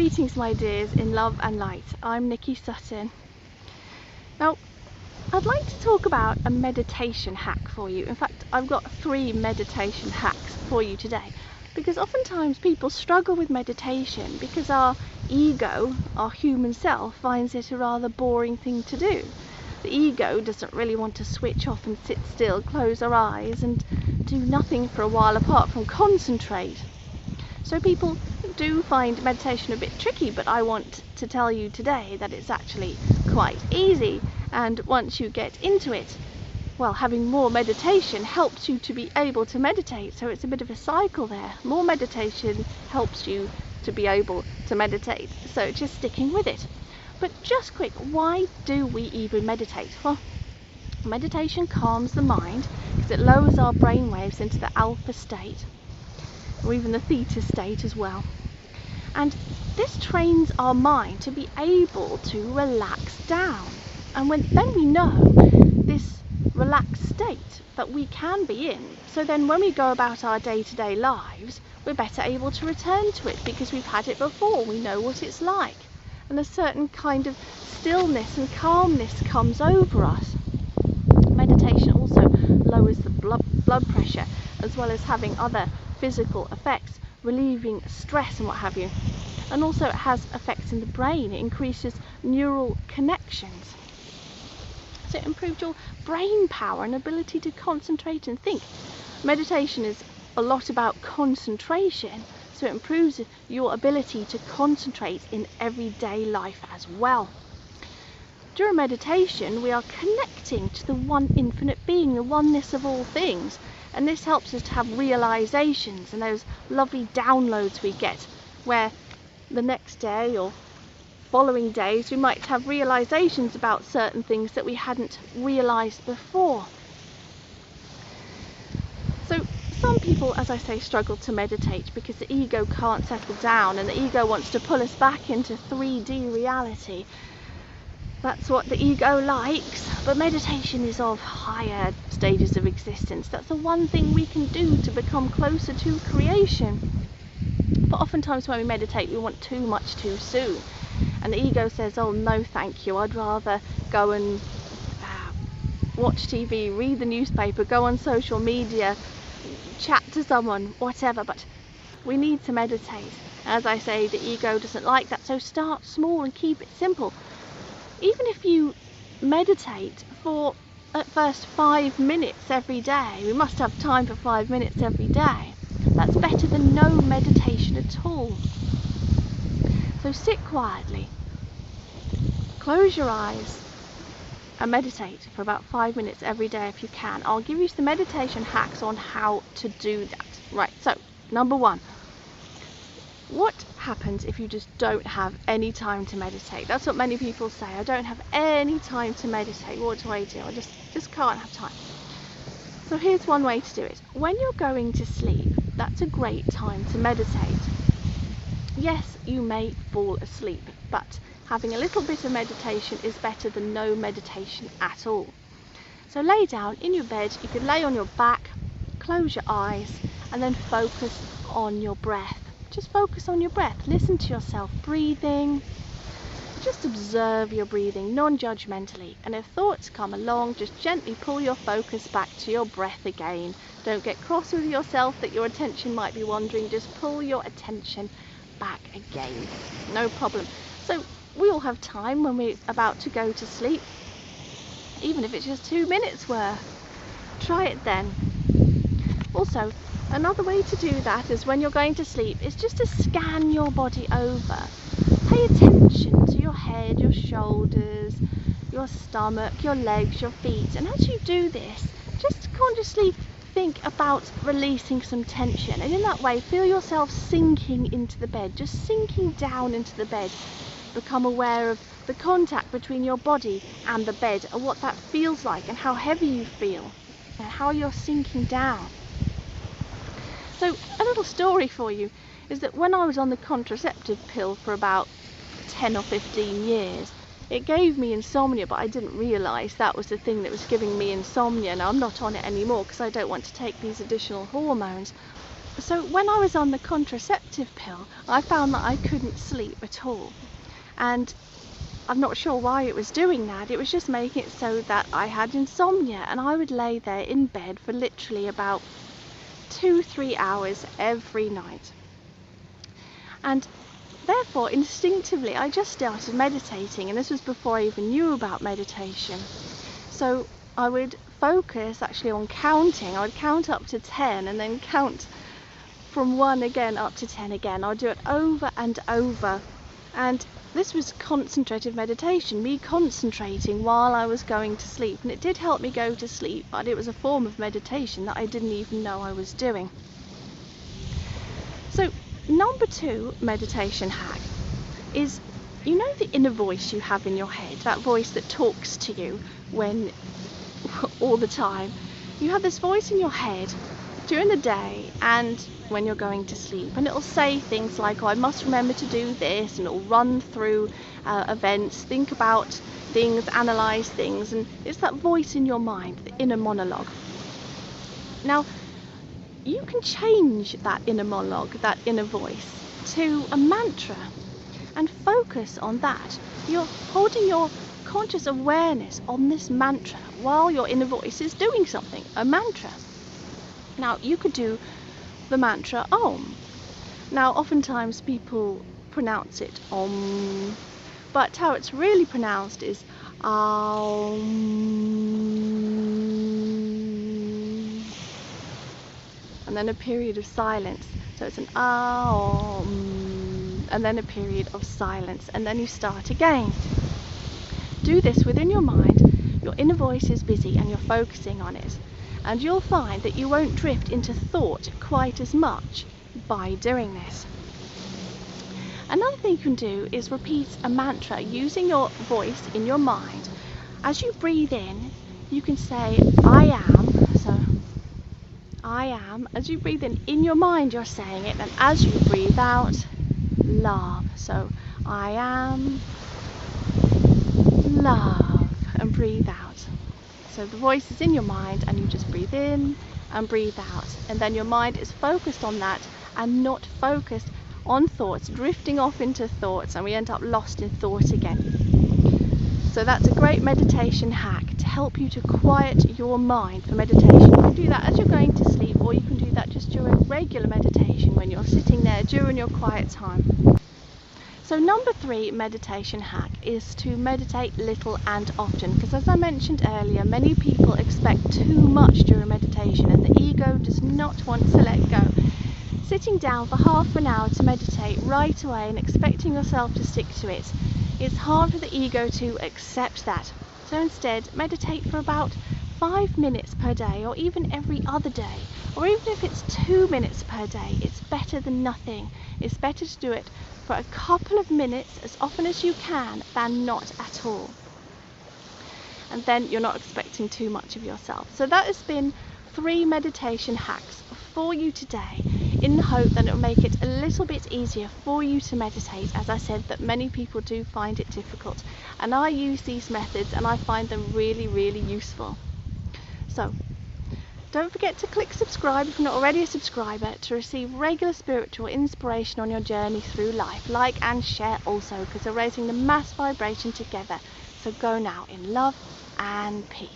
Greetings my dears in love and light. I'm Nikki Sutton. Now I'd like to talk about a meditation hack for you. In fact, I've got 3 meditation hacks for you today, because oftentimes people struggle with meditation because our ego, our human self, finds it a rather boring thing to do. The ego doesn't really want to switch off and sit still, close our eyes and do nothing for a while apart from concentrate. So people do find meditation a bit tricky, but I want to tell you today that it's actually quite easy, and once you get into it, well, having more meditation helps you to be able to meditate. So it's a bit of a cycle there. More meditation helps you to be able to meditate, so just sticking with it. But just quick, why do we even meditate? Well, meditation calms the mind because it lowers our brain waves into the alpha state, or even the theta state as well. And this trains our mind to be able to relax down. And then we know this relaxed state that we can be in. So then when we go about our day-to-day lives, we're better able to return to it because we've had it before. We know what it's like. And a certain kind of stillness and calmness comes over us. Meditation also lowers the blood pressure, as well as having other physical effects, relieving stress and what have you. And also it has effects in the brain. It increases neural connections. So it improves your brain power and ability to concentrate and think. Meditation is a lot about concentration, so it improves your ability to concentrate in everyday life as well. During meditation, we are connecting to the one infinite being, the oneness of all things. And this helps us to have realizations and those lovely downloads we get, where the next day or following days we might have realizations about certain things that we hadn't realized before. So some people, as I say, struggle to meditate because the ego can't settle down, and the ego wants to pull us back into 3D reality. That's what the ego likes, but meditation is of higher stages of existence. That's the one thing we can do to become closer to creation. But oftentimes when we meditate, we want too much too soon. And the ego says, oh no thank you, I'd rather go and watch TV, read the newspaper, go on social media, chat to someone, whatever. But we need to meditate. As I say, the ego doesn't like that, so start small and keep it simple. Even if you meditate for at first 5 minutes every day, we must have time for 5 minutes every day. That's better than no meditation at all. So sit quietly, close your eyes and meditate for about 5 minutes every day if you can. I'll give you some meditation hacks on how to do that. Right, so number 1. What happens if you just don't have any time to meditate? That's what many people say. I don't have any time to meditate. What do? I just can't have time. So here's one way to do it. When you're going to sleep, that's a great time to meditate. Yes, you may fall asleep, but having a little bit of meditation is better than no meditation at all. So lay down in your bed. You could lay on your back, close your eyes, and then focus on your breath. Just focus on your breath. Listen to yourself breathing. Just observe your breathing non-judgmentally. And if thoughts come along, just gently pull your focus back to your breath again. Don't get cross with yourself that your attention might be wandering. Just pull your attention back again. No problem. So we all have time when we're about to go to sleep. Even if it's just 2 minutes worth. Try it then. Also, another way to do that is when you're going to sleep is just to scan your body over. Pay attention to your head, your shoulders, your stomach, your legs, your feet. And as you do this, just consciously think about releasing some tension. And in that way, feel yourself sinking into the bed, just sinking down into the bed. Become aware of the contact between your body and the bed and what that feels like and how heavy you feel and how you're sinking down. So a little story for you is that when I was on the contraceptive pill for about 10 or 15 years, it gave me insomnia, but I didn't realise that was the thing that was giving me insomnia. Now I'm not on it anymore because I don't want to take these additional hormones. So when I was on the contraceptive pill, I found that I couldn't sleep at all. And I'm not sure why it was doing that. It was just making it so that I had insomnia, and I would lay there in bed for literally about 2-3 hours every night. And therefore, instinctively, I just started meditating, and this was before I even knew about meditation. So I would focus actually on counting. I would count up to 10 and then count from 1 again up to 10 again. I would do it over and over. And this was concentrated meditation, me concentrating while I was going to sleep. And it did help me go to sleep, but it was a form of meditation that I didn't even know I was doing. So number 2 meditation hack is, you know, the inner voice you have in your head, that voice that talks to you when all the time. You have this voice in your head during the day and when you're going to sleep, and it'll say things like, oh, I must remember to do this, and it'll run through events, think about things, analyze things, and it's that voice in your mind, the inner monologue. Now, you can change that inner monologue, that inner voice, to a mantra and focus on that. You're holding your conscious awareness on this mantra while your inner voice is doing something, a mantra. Now, you could do the mantra Om. Now, oftentimes people pronounce it Om, but how it's really pronounced is Om. And then a period of silence. So it's an Om, and then a period of silence, and then you start again. Do this within your mind. Your inner voice is busy and you're focusing on it. And you'll find that you won't drift into thought quite as much by doing this. Another thing you can do is repeat a mantra using your voice in your mind. As you breathe in, you can say, I am. So, I am. As you breathe in your mind, you're saying it. And as you breathe out, love. So, I am love. And breathe out. So the voice is in your mind and you just breathe in and breathe out, and then your mind is focused on that and not focused on thoughts, drifting off into thoughts, and we end up lost in thought again. So that's a great meditation hack to help you to quiet your mind for meditation. You can do that as you're going to sleep, or you can do that just during regular meditation when you're sitting there during your quiet time. So number 3 meditation hack is to meditate little and often, because as I mentioned earlier, many people expect too much during meditation and the ego does not want to let go. Sitting down for half an hour to meditate right away and expecting yourself to stick to it, it's hard for the ego to accept that. So instead, meditate for about 5 minutes per day, or even every other day, or even if it's 2 minutes per day, it's better than nothing. It's better to do it for a couple of minutes as often as you can than not at all. And then you're not expecting too much of yourself. So that has been 3 meditation hacks for you today, in the hope that it will make it a little bit easier for you to meditate. As I said, that many people do find it difficult, and I use these methods and I find them really, really useful. So don't forget to click subscribe if you're not already a subscriber, to receive regular spiritual inspiration on your journey through life. Like and share also, because we're raising the mass vibration together. So go now in love and peace.